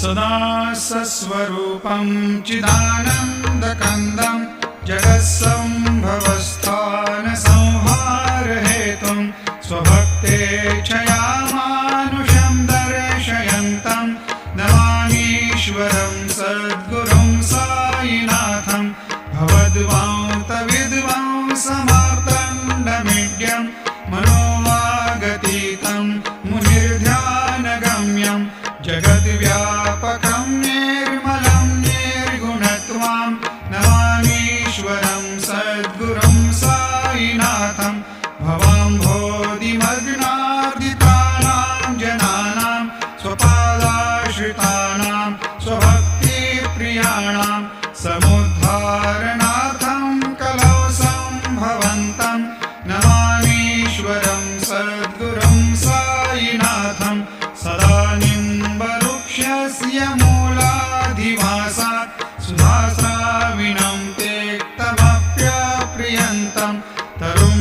सदा सस्वरूपं चिदानन्दकन्दं जगत्सम्भवस्थानसंहारहेतुं स्वभक्तेच्छया मानुषं दर्शयन्तं नमामीश्वरं सद्गुरुं साईनाथं भवद्वान्तविद्वांसमार्तण्डमीड्यं मनोवागतीतं मुनिर्ध्यानगम्यं जगद्व्यापकं निर्मलं निर्गुणत्वां नमामीश्वरं सद्गुरुं साईनाथं भवाम्भोधिमग्नार्दितानां जनानां स्वपादाश्रितानां स्वभक्तिप्रियाणां समुद्धारणार्थं कलौ सम्भवन्तं नमामीश्वरं सद्गुरुं साईनाथं सदा निम्बवृक्षस्य मूलाधिवासात् सुधास्राविणं तेक्तमप्यप्रियन्तं तरुं